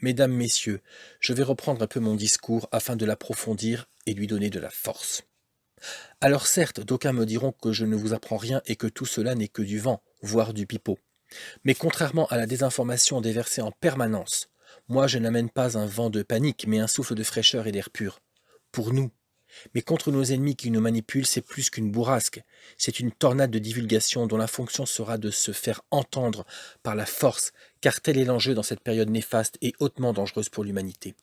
Mesdames, Messieurs, je vais reprendre un peu mon discours afin de l'approfondir et lui donner de la force. Alors certes, d'aucuns me diront que je ne vous apprends rien et que tout cela n'est que du vent, voire du pipeau. Mais contrairement à la désinformation déversée en permanence, moi je n'amène pas un vent de panique, mais un souffle de fraîcheur et d'air pur. Pour nous. Mais contre nos ennemis qui nous manipulent, c'est plus qu'une bourrasque. C'est une tornade de divulgation dont la fonction sera de se faire entendre par la force, car tel est l'enjeu dans cette période néfaste et hautement dangereuse pour l'humanité.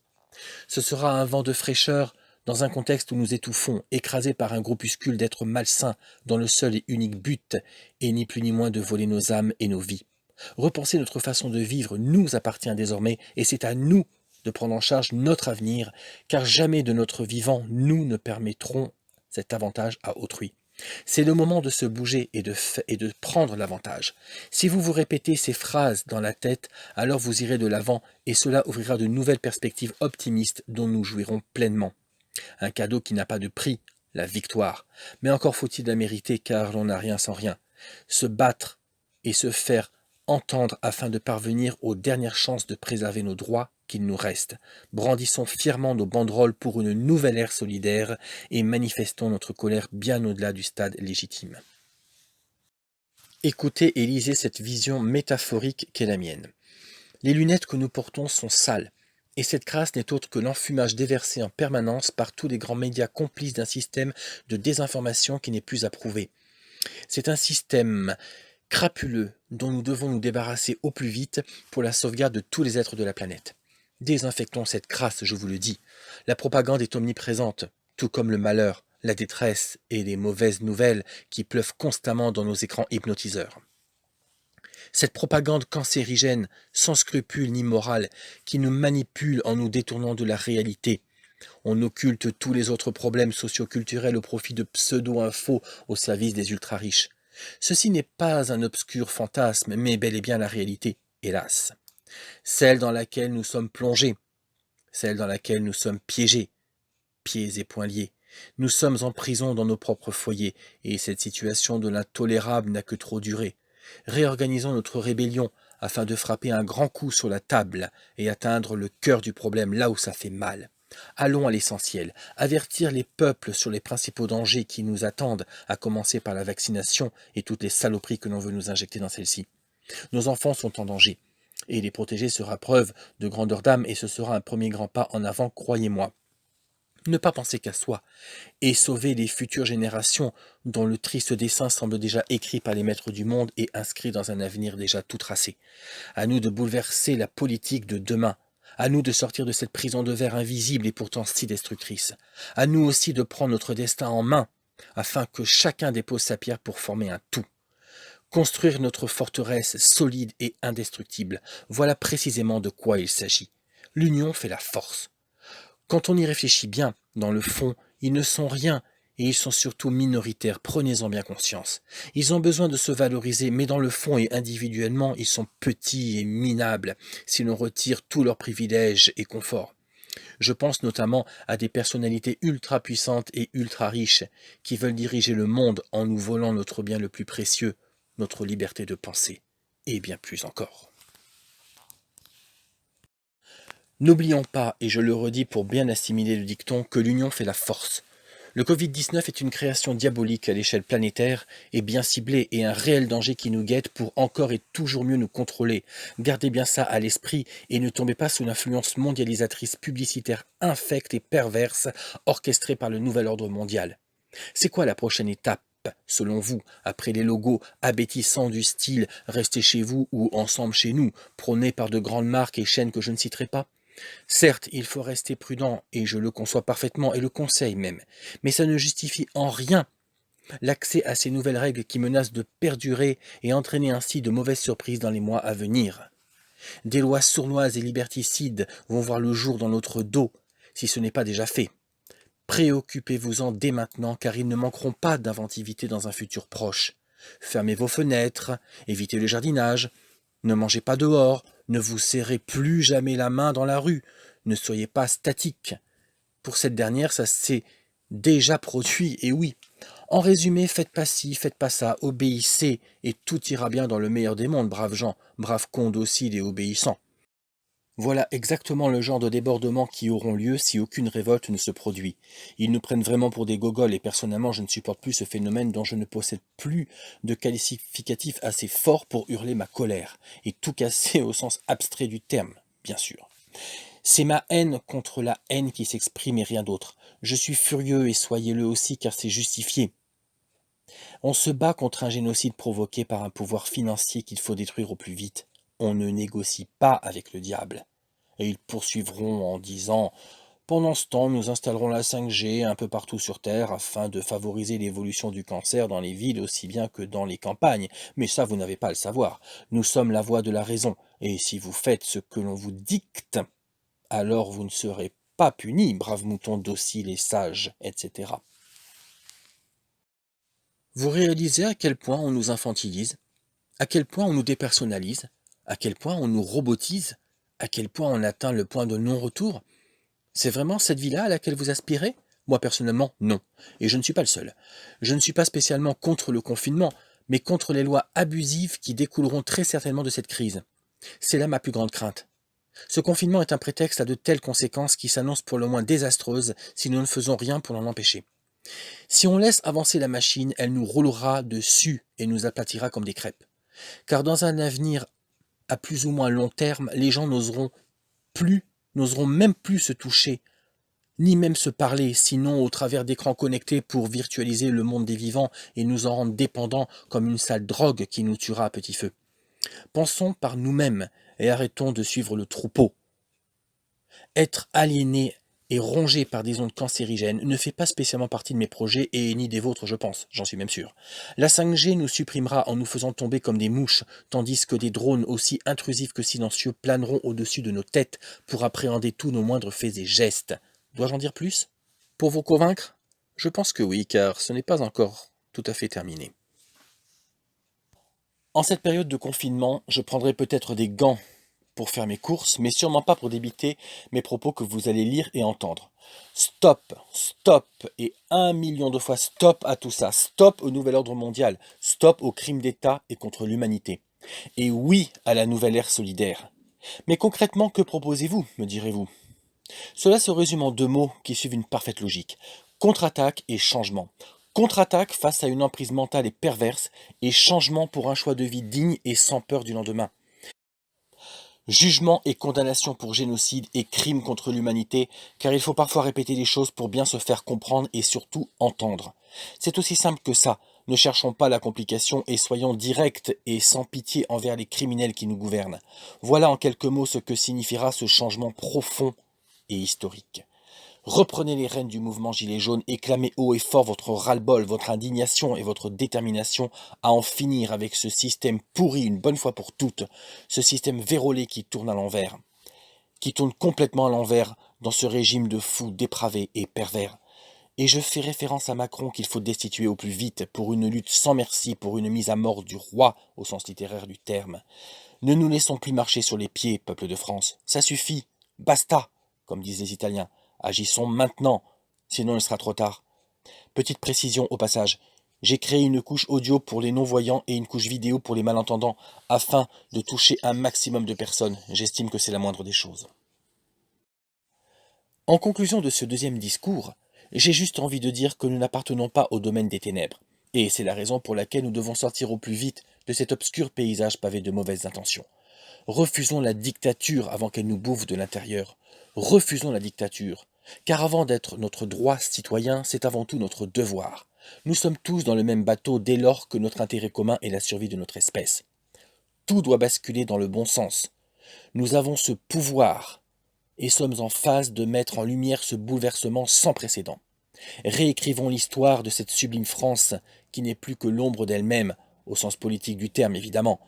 Ce sera un vent de fraîcheur dans un contexte où nous étouffons, écrasés par un groupuscule d'êtres malsains dont le seul et unique but est ni plus ni moins de voler nos âmes et nos vies. Repenser notre façon de vivre nous appartient désormais et c'est à nous de prendre en charge notre avenir, car jamais de notre vivant nous ne permettrons cet avantage à autrui. C'est le moment de se bouger et de prendre l'avantage. Si vous vous répétez ces phrases dans la tête, alors vous irez de l'avant et cela ouvrira de nouvelles perspectives optimistes dont nous jouirons pleinement. Un cadeau qui n'a pas de prix, la victoire. Mais encore faut-il la mériter car l'on n'a rien sans rien. Se battre et se faire entendre afin de parvenir aux dernières chances de préserver nos droits qu'il nous reste. Brandissons fièrement nos banderoles pour une nouvelle ère solidaire et manifestons notre colère bien au-delà du stade légitime. Écoutez et lisez cette vision métaphorique qu'est la mienne. Les lunettes que nous portons sont sales, et cette crasse n'est autre que l'enfumage déversé en permanence par tous les grands médias complices d'un système de désinformation qui n'est plus approuvé. C'est un système crapuleux dont nous devons nous débarrasser au plus vite pour la sauvegarde de tous les êtres de la planète. Désinfectons cette crasse, je vous le dis. La propagande est omniprésente, tout comme le malheur, la détresse et les mauvaises nouvelles qui pleuvent constamment dans nos écrans hypnotiseurs. Cette propagande cancérigène, sans scrupule ni morale, qui nous manipule en nous détournant de la réalité. On occulte tous les autres problèmes socio-culturels au profit de pseudo-infos au service des ultra-riches. Ceci n'est pas un obscur fantasme, mais bel et bien la réalité, hélas. Celle dans laquelle nous sommes plongés, celle dans laquelle nous sommes piégés, pieds et poings liés. Nous sommes en prison dans nos propres foyers, et cette situation de l'intolérable n'a que trop duré. Réorganisons notre rébellion afin de frapper un grand coup sur la table et atteindre le cœur du problème là où ça fait mal. Allons à l'essentiel, avertir les peuples sur les principaux dangers qui nous attendent, à commencer par la vaccination et toutes les saloperies que l'on veut nous injecter dans celle-ci. Nos enfants sont en danger, et les protéger sera preuve de grandeur d'âme et ce sera un premier grand pas en avant, croyez-moi. Ne pas penser qu'à soi, et sauver les futures générations dont le triste dessein semble déjà écrit par les maîtres du monde et inscrit dans un avenir déjà tout tracé. À nous de bouleverser la politique de demain. À nous de sortir de cette prison de verre invisible et pourtant si destructrice. À nous aussi de prendre notre destin en main, afin que chacun dépose sa pierre pour former un tout. Construire notre forteresse solide et indestructible, voilà précisément de quoi il s'agit. L'union fait la force. Quand on y réfléchit bien, dans le fond, ils ne sont rien et ils sont surtout minoritaires, prenez-en bien conscience. Ils ont besoin de se valoriser, mais dans le fond et individuellement, ils sont petits et minables si l'on retire tous leurs privilèges et conforts. Je pense notamment à des personnalités ultra puissantes et ultra riches qui veulent diriger le monde en nous volant notre bien le plus précieux, notre liberté de penser, et bien plus encore. N'oublions pas, et je le redis pour bien assimiler le dicton, que l'union fait la force. Le Covid-19 est une création diabolique à l'échelle planétaire et bien ciblée et un réel danger qui nous guette pour encore et toujours mieux nous contrôler. Gardez bien ça à l'esprit et ne tombez pas sous l'influence mondialisatrice publicitaire infecte et perverse orchestrée par le nouvel ordre mondial. C'est quoi la prochaine étape, selon vous, après les logos abétissants du style «Restez chez vous» ou «Ensemble chez nous», prônés par de grandes marques et chaînes que je ne citerai pas? Certes, il faut rester prudent, et je le conçois parfaitement et le conseille même, mais ça ne justifie en rien l'accès à ces nouvelles règles qui menacent de perdurer et entraîner ainsi de mauvaises surprises dans les mois à venir. Des lois sournoises et liberticides vont voir le jour dans notre dos, si ce n'est pas déjà fait. Préoccupez-vous-en dès maintenant, car ils ne manqueront pas d'inventivité dans un futur proche. Fermez vos fenêtres, évitez le jardinage, ne mangez pas dehors, ne vous serrez plus jamais la main dans la rue, ne soyez pas statique. Pour cette dernière, ça s'est déjà produit, et oui. En résumé, faites pas ci, faites pas ça, obéissez, et tout ira bien dans le meilleur des mondes, braves gens, braves cons dociles et obéissants. Voilà exactement le genre de débordements qui auront lieu si aucune révolte ne se produit. Ils nous prennent vraiment pour des gogoles et personnellement je ne supporte plus ce phénomène dont je ne possède plus de qualificatif assez fort pour hurler ma colère, et tout casser au sens abstrait du terme, bien sûr. C'est ma haine contre la haine qui s'exprime et rien d'autre. Je suis furieux et soyez-le aussi car c'est justifié. On se bat contre un génocide provoqué par un pouvoir financier qu'il faut détruire au plus vite. On ne négocie pas avec le diable. Et ils poursuivront en disant: pendant ce temps, nous installerons la 5G un peu partout sur Terre afin de favoriser l'évolution du cancer dans les villes aussi bien que dans les campagnes. Mais ça, vous n'avez pas à le savoir. Nous sommes la voix de la raison. Et si vous faites ce que l'on vous dicte, alors vous ne serez pas punis, braves moutons dociles et sages, etc. Vous réalisez à quel point on nous infantilise, à quel point on nous dépersonnalise, à quel point on nous robotise, à quel point on atteint le point de non-retour? C'est vraiment cette vie-là à laquelle vous aspirez? Moi personnellement, non. Et je ne suis pas le seul. Je ne suis pas spécialement contre le confinement, mais contre les lois abusives qui découleront très certainement de cette crise. C'est là ma plus grande crainte. Ce confinement est un prétexte à de telles conséquences qui s'annoncent pour le moins désastreuses si nous ne faisons rien pour l'en empêcher. Si on laisse avancer la machine, elle nous roulera dessus et nous aplatira comme des crêpes. Car dans un avenir à plus ou moins long terme, les gens n'oseront même plus se toucher, ni même se parler, sinon au travers d'écrans connectés pour virtualiser le monde des vivants et nous en rendre dépendants comme une sale drogue qui nous tuera à petit feu. Pensons par nous-mêmes et arrêtons de suivre le troupeau. Être aliéné et rongé par des ondes cancérigènes ne fait pas spécialement partie de mes projets et ni des vôtres, je pense, j'en suis même sûr. La 5G nous supprimera en nous faisant tomber comme des mouches, tandis que des drones aussi intrusifs que silencieux planeront au-dessus de nos têtes pour appréhender tous nos moindres faits et gestes. Dois-je en dire plus? Pour vous convaincre? Je pense que oui, car ce n'est pas encore tout à fait terminé. En cette période de confinement, je prendrai peut-être des gants pour faire mes courses, mais sûrement pas pour débiter mes propos que vous allez lire et entendre. Stop, stop, et 1 million de fois stop à tout ça. Stop au nouvel ordre mondial. Stop aux crimes d'État et contre l'humanité. Et oui à la nouvelle ère solidaire. Mais concrètement, que proposez-vous, me direz-vous? Cela se résume en deux mots qui suivent une parfaite logique. Contre-attaque et changement. Contre-attaque face à une emprise mentale et perverse, et changement pour un choix de vie digne et sans peur du lendemain. Jugement et condamnation pour génocide et crime contre l'humanité, car il faut parfois répéter les choses pour bien se faire comprendre et surtout entendre. C'est aussi simple que ça. Ne cherchons pas la complication et soyons directs et sans pitié envers les criminels qui nous gouvernent. Voilà en quelques mots ce que signifiera ce changement profond et historique. Reprenez les rênes du mouvement Gilets jaunes et clamez haut et fort votre ras-le-bol, votre indignation et votre détermination à en finir avec ce système pourri une bonne fois pour toutes, ce système vérolé qui tourne à l'envers, qui tourne complètement à l'envers dans ce régime de fous dépravés et pervers. Et je fais référence à Macron qu'il faut destituer au plus vite pour une lutte sans merci, pour une mise à mort du roi au sens littéraire du terme. Ne nous laissons plus marcher sur les pieds, peuple de France. Ça suffit. Basta, comme disent les Italiens. Agissons maintenant, sinon il sera trop tard. Petite précision au passage. J'ai créé une couche audio pour les non-voyants et une couche vidéo pour les malentendants, afin de toucher un maximum de personnes. J'estime que c'est la moindre des choses. En conclusion de ce deuxième discours, j'ai juste envie de dire que nous n'appartenons pas au domaine des ténèbres. Et c'est la raison pour laquelle nous devons sortir au plus vite de cet obscur paysage pavé de mauvaises intentions. Refusons la dictature avant qu'elle nous bouffe de l'intérieur. Refusons la dictature, car avant d'être notre droit citoyen, c'est avant tout notre devoir. Nous sommes tous dans le même bateau dès lors que notre intérêt commun est la survie de notre espèce. Tout doit basculer dans le bon sens. Nous avons ce pouvoir et sommes en phase de mettre en lumière ce bouleversement sans précédent. Réécrivons l'histoire de cette sublime France qui n'est plus que l'ombre d'elle-même, au sens politique du terme évidemment,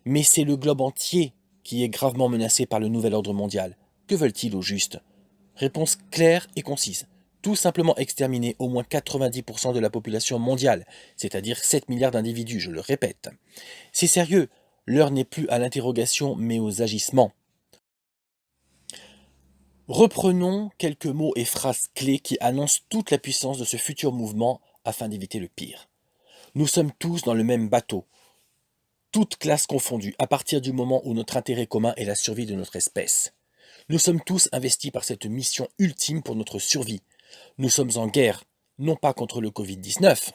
mais c'est le globe entier qui est gravement menacé par le nouvel ordre mondial. Que veulent-ils au juste? Réponse claire et concise. Tout simplement exterminer au moins 90% de la population mondiale, c'est-à-dire 7 milliards d'individus, je le répète. C'est sérieux, l'heure n'est plus à l'interrogation mais aux agissements. Reprenons quelques mots et phrases clés qui annoncent toute la puissance de ce futur mouvement afin d'éviter le pire. Nous sommes tous dans le même bateau, toutes classes confondues, à partir du moment où notre intérêt commun est la survie de notre espèce. Nous sommes tous investis par cette mission ultime pour notre survie. Nous sommes en guerre, non pas contre le Covid-19,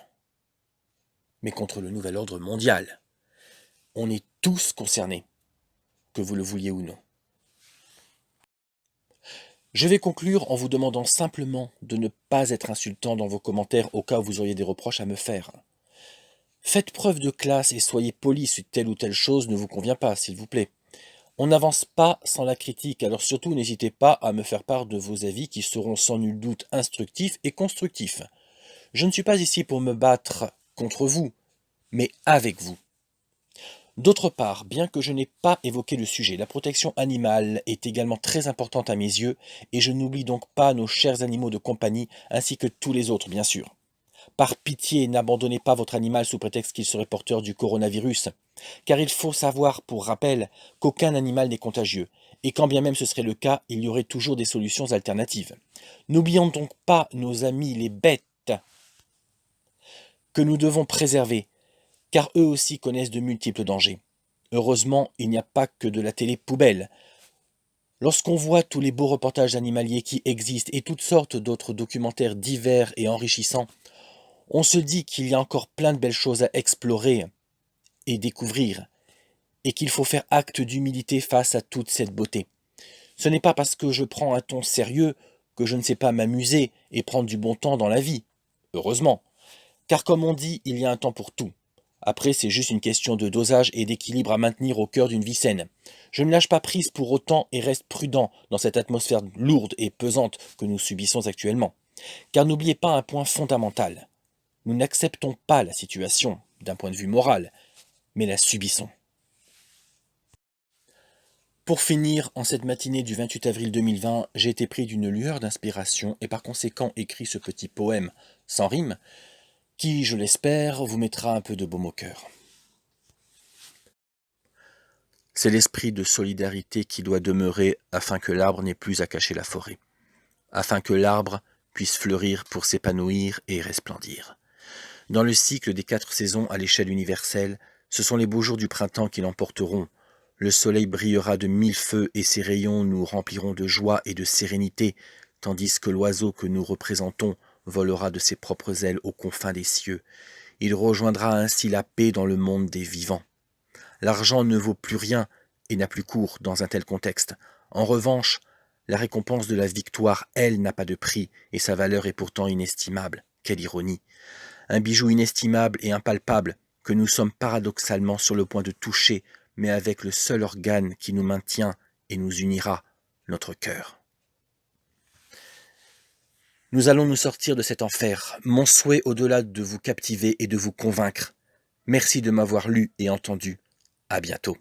mais contre le nouvel ordre mondial. On est tous concernés, que vous le vouliez ou non. Je vais conclure en vous demandant simplement de ne pas être insultant dans vos commentaires au cas où vous auriez des reproches à me faire. Faites preuve de classe et soyez poli si telle ou telle chose ne vous convient pas, s'il vous plaît. On n'avance pas sans la critique, alors surtout n'hésitez pas à me faire part de vos avis qui seront sans nul doute instructifs et constructifs. Je ne suis pas ici pour me battre contre vous, mais avec vous. D'autre part, bien que je n'ai pas évoqué le sujet, la protection animale est également très importante à mes yeux, et je n'oublie donc pas nos chers animaux de compagnie, ainsi que tous les autres, bien sûr. Par pitié, n'abandonnez pas votre animal sous prétexte qu'il serait porteur du coronavirus, car il faut savoir, pour rappel, qu'aucun animal n'est contagieux, et quand bien même ce serait le cas, il y aurait toujours des solutions alternatives. N'oublions donc pas nos amis les bêtes, que nous devons préserver, car eux aussi connaissent de multiples dangers. Heureusement, il n'y a pas que de la télé poubelle. Lorsqu'on voit tous les beaux reportages animaliers qui existent et toutes sortes d'autres documentaires divers et enrichissants, on se dit qu'il y a encore plein de belles choses à explorer et découvrir, et qu'il faut faire acte d'humilité face à toute cette beauté. Ce n'est pas parce que je prends un ton sérieux que je ne sais pas m'amuser et prendre du bon temps dans la vie. Heureusement. Car comme on dit, il y a un temps pour tout. Après, c'est juste une question de dosage et d'équilibre à maintenir au cœur d'une vie saine. Je ne lâche pas prise pour autant et reste prudent dans cette atmosphère lourde et pesante que nous subissons actuellement. Car n'oubliez pas un point fondamental. Nous n'acceptons pas la situation, d'un point de vue moral, mais la subissons. Pour finir, en cette matinée du 28 avril 2020, j'ai été pris d'une lueur d'inspiration et par conséquent écrit ce petit poème, sans rime, qui, je l'espère, vous mettra un peu de baume au cœur. C'est l'esprit de solidarité qui doit demeurer afin que l'arbre n'ait plus à cacher la forêt, afin que l'arbre puisse fleurir pour s'épanouir et resplendir. Dans le cycle des 4 saisons à l'échelle universelle, ce sont les beaux jours du printemps qui l'emporteront. Le soleil brillera de 1000 feux et ses rayons nous rempliront de joie et de sérénité, tandis que l'oiseau que nous représentons volera de ses propres ailes aux confins des cieux. Il rejoindra ainsi la paix dans le monde des vivants. L'argent ne vaut plus rien et n'a plus cours dans un tel contexte. En revanche, la récompense de la victoire, elle, n'a pas de prix, et sa valeur est pourtant inestimable. Quelle ironie! Un bijou inestimable et impalpable que nous sommes paradoxalement sur le point de toucher, mais avec le seul organe qui nous maintient et nous unira, notre cœur. Nous allons nous sortir de cet enfer. Mon souhait au-delà de vous captiver et de vous convaincre. Merci de m'avoir lu et entendu. À bientôt.